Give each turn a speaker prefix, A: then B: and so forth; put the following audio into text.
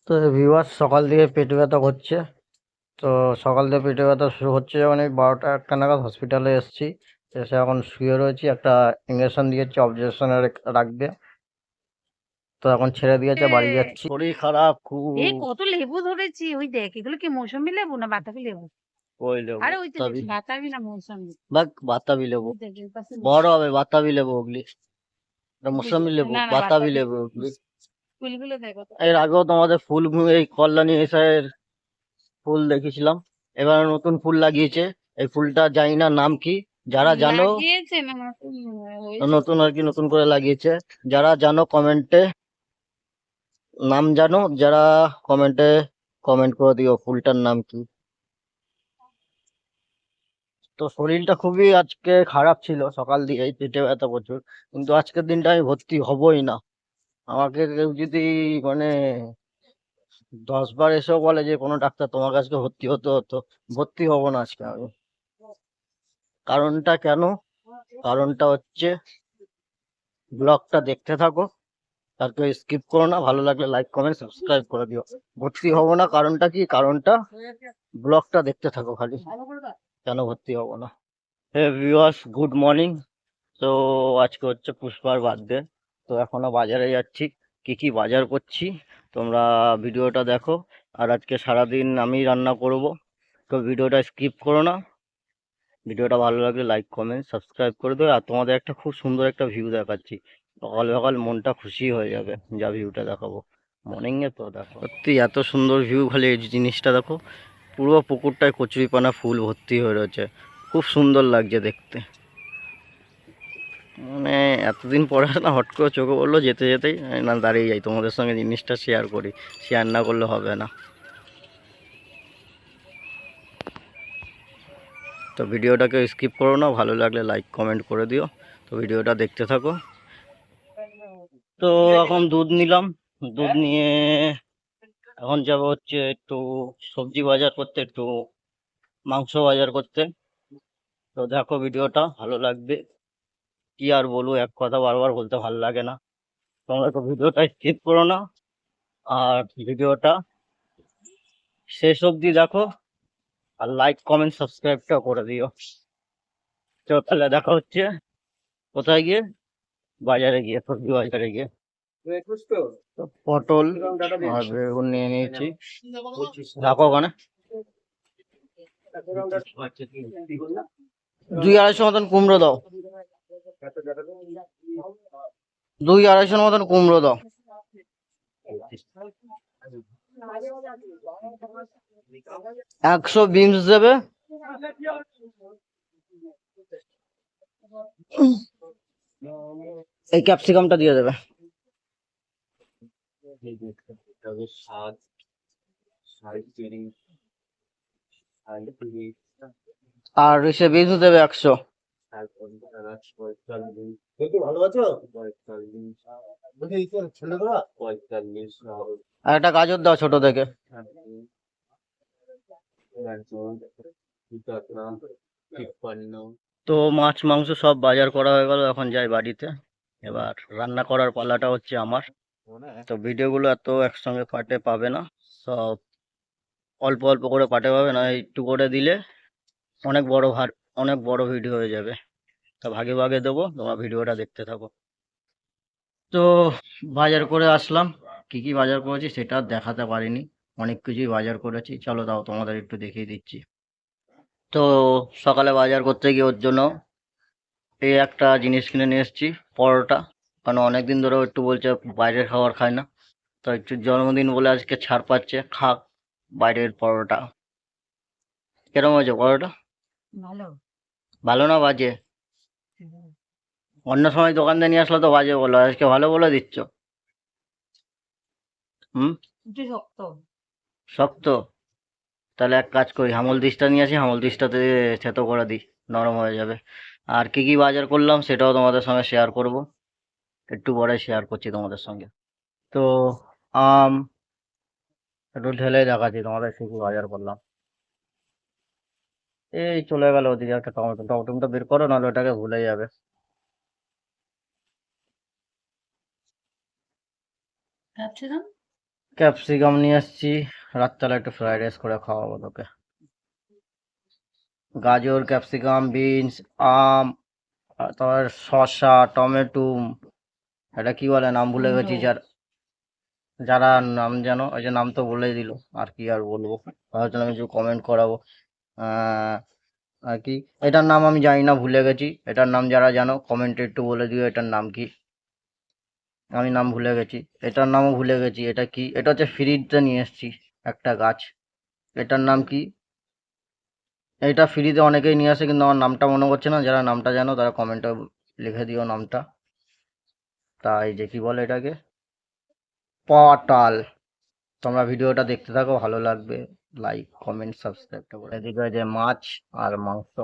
A: তো ভিউয়ার্স, সকাল থেকে পেট ব্যথা করছে। তো সকাল থেকে পেটে ব্যথা শুরু হচ্ছে যখন আমি 12টা 1টা নাগাদ হসপিটালে এসেছি। এসে এখন শুয়ে রয়েছি, একটা ইঞ্জেকশন দিয়েছে অবজারভেশনে রাখবে। তো এখন ছেড়ে দিয়েছে, বাড়ি যাচ্ছি। শরীর খারাপ খুব।
B: কত লেবু ধরেছি, ওই দেখ এগুলো কি মৌসুমী লেবু না বাতাবি লেবু?
A: ওই লেবু
B: আরে ওই তো
A: বাতাবি,
B: বাতাবি না মৌসুমী?
A: বাতাবি লেবু
B: ওই দেখ এর পাশে
A: বড় হবে। বাতাবি লেবু ওগুলি, মৌসুমী লেবু,
B: না না
A: বাতাবি
B: বাতাবি
A: লেবু ওগুলি।
B: ফুলগুলো দেখো তো।
A: এর আগেও তোমাদের ফুল এই কল্যাণী এসের ফুল দেখেছিলাম। এবার নতুন ফুল লাগিয়েছে। এই ফুলটা জানি না নাম কি, যারা জানো
B: লাগিয়েছে না নতুন হয়েছে তো।
A: নতুন আর কি, নতুন করে লাগিয়েছে। যারা জানো কমেন্টে, নাম জানো যারা, কমেন্টে কমেন্ট করে দিও ফুলটার নাম কি। তো শরীরটা খুবই আজকে খারাপ ছিল, সকাল দিয়ে পেটে ব্যথা প্রচুর। কিন্তু আজকের দিনটা আমি ভর্তি হবই না। আমাকে কেউ যদি মানে 10 বার এসেও বলে যে কোনো ডাক্তার তোমার কাছে ভর্তি হতে হতো, ভর্তি হব না আজকে আমি। কারণটা কেন? কারণটা হচ্ছে, ব্লগটা দেখতে থাকো, তারপরে স্কিপ করো না, ভালো লাগলে লাইক কমেন্ট সাবস্ক্রাইব করে দিও। ভর্তি হব না কারণটা কি, কারণটা ব্লগটা দেখতে থাকো খালি, কেন ভর্তি হব না। হে ভিউয়ার্স, গুড মর্নিং। তো আজকে হচ্ছে পুষ্পার বার্থডে। তো এখনো বাজারে যাচ্ছি, কি কি বাজার করছি তোমরা ভিডিওটা দেখো। আর আজকে সারাদিন আমি রান্না করব, তো ভিডিওটা স্কিপ করো না। ভিডিওটা ভালো লাগলে লাইক কমেন্ট সাবস্ক্রাইব করে দিও। আর তোমাদের একটা খুব সুন্দর একটা ভিউ দেখাচ্ছি, সকাল সকাল মনটা খুশি হয়ে যাবে যা ভিউটা দেখাবো। মর্নিং এ তো দেখো, সত্যি এত সুন্দর ভিউ, খালি এই জিনিসটা দেখো। পুরো পুকুরটায় কচুরিপানা ফুল ভর্তি হয়ে রয়েছে, খুব সুন্দর লাগছে দেখতে। মানে এতদিন পরে না হট করে চোখে পড়লো, যেতে যেতেই না দাঁড়িয়ে যাই, তোমাদের সঙ্গে জিনিসটা শেয়ার করি, শেয়ার না করলে হবে না। তো ভিডিওটাকে স্কিপ করো না, ভালো লাগলে লাইক কমেন্ট করে দিও। তো ভিডিওটা দেখতে থাকো। তো এখন দুধ নিলাম, দুধ নিয়ে এখন যাব হচ্ছে একটু সবজি বাজার করতে, একটু মাংস বাজার করতে। তো দেখো ভিডিওটা ভালো লাগবে। কি আর বলবো, এক কথা বারবার বলতে ভালো লাগে না। তোমরা তো ভিডিওটা স্কিপ করো না, আর ভিডিওটা শেষ অবধি দেখো, আর লাইক কমেন্ট সাবস্ক্রাইবটা করে দিও। তো তাহলে দেখা হচ্ছে কোথায় গিয়ে, বাজারে গিয়ে, সবজি বাজারে গিয়ে। তো পটল আর বেগুন নিয়ে নিয়েছি, রাখো ওখানে। 2-250 মতন কুমড়ো দাও, 2-250 মতন কুমড়ো দাও। 100 বিনস দেবে। এই ক্যাপসিকামটা দিয়ে দেবে। আর সে বিনস দেবে 100। আর একটা গাজর দাও ছোট দেখে। তো মাছ মাংস সব বাজার করা হয়ে গেল, এখন যাই বাড়িতে। এবার রান্না করার পালাটা হচ্ছে আমার। তো ভিডিওগুলো এত একসঙ্গে পার্টে পাবে না, সব অল্প অল্প করে পার্টে পাবে না, একটু করে দিলে অনেক বড় অনেক বড় ভিডিও হয়ে যাবে। তা ভাগে ভাগে দেবো, তোমরা ভিডিওটা দেখতে থাকো। তো বাজার করে আসলাম, কি কি বাজার করেছি সেটা আর দেখাতে পারিনি, অনেক কিছুই বাজার করেছি। চলো দাও তোমাদের একটু দেখিয়ে দিচ্ছি। তো সকালে বাজার করতে গিয়ে ওর জন্য এই একটা জিনিস কিনে নিয়ে এসেছি, পরোটা। কারণ অনেকদিন ধরেও একটু বলছে বাইরের খাবার খায় না, তো একটু জন্মদিন বলে আজকে ছাড় পাচ্ছে, খাক বাইরের পরোটা। কেরম হয়েছে পরোটা?
B: ভালো।
A: ভালো না বাজে? অন্য সময় দোকান থেকে নিয়ে আসলে তো বাজে বলো, আজকে ভালো বলে দিচ্ছ। হুম,
B: একটু শক্ত।
A: শক্ত? তাহলে এক কাজ করি, হামল দিসটা নিয়ে আসি, হামল দিসটাতে থেতো করে দিই, নরম হয়ে যাবে। আর কি কি বাজার করলাম সেটাও তোমাদের সঙ্গে শেয়ার করব, একটু পরে শেয়ার করছি তোমাদের সঙ্গে। তো আম একটু ঢেলে দেখাচ্ছি তোমাদের কি কি বাজার করলাম। এই চলে গেল ওদিকে একটা টমেটো, টমেটোটা বের করো, নাহলে ওটাকে ভুলে যাবে।
B: ক্যাপসিকাম
A: ক্যাপসিকাম নিয়ে এসছি, রাত্রেবেলা একটু ফ্রাইড রাইস করে খাওয়াবো তোকে। গাজর, ক্যাপসিকাম, বিনস, আম, আর তারপর শসা, টমেটো, এটা কি বলে নাম ভুলে গেছি, যারা নাম জানো, ওই যে নাম তো বলেই দিল, আর কি আর বলবো, ভাবছিলাম কিছু কমেন্ট করাবো। আহ, আর কি, এটার নাম আমি জানি না, ভুলে গেছি। এটার নাম যারা জানো কমেন্টে একটু বলে দিও এটার নাম কি, আমি নাম ভুলে গেছি, এটার নামও ভুলে গেছি। এটা কি, এটা হচ্ছে ফ্রিতে নিয়ে এসেছি একটা গাছ, এটার নাম কি? এটা ফ্রিতে অনেকেই নিয়ে আসে, কিন্তু আমার নামটা মনে করছে না, যারা নামটা জানো তারা কমেন্টে লিখে দিও নামটা। তাই যে কি বলে এটাকে, পটল। তোমরা ভিডিওটা দেখতে থাকো, ভালো লাগবে, লাইক কমেন্ট সাবস্ক্রাইবটা করে। এদিকে যে মাছ আর মাংস।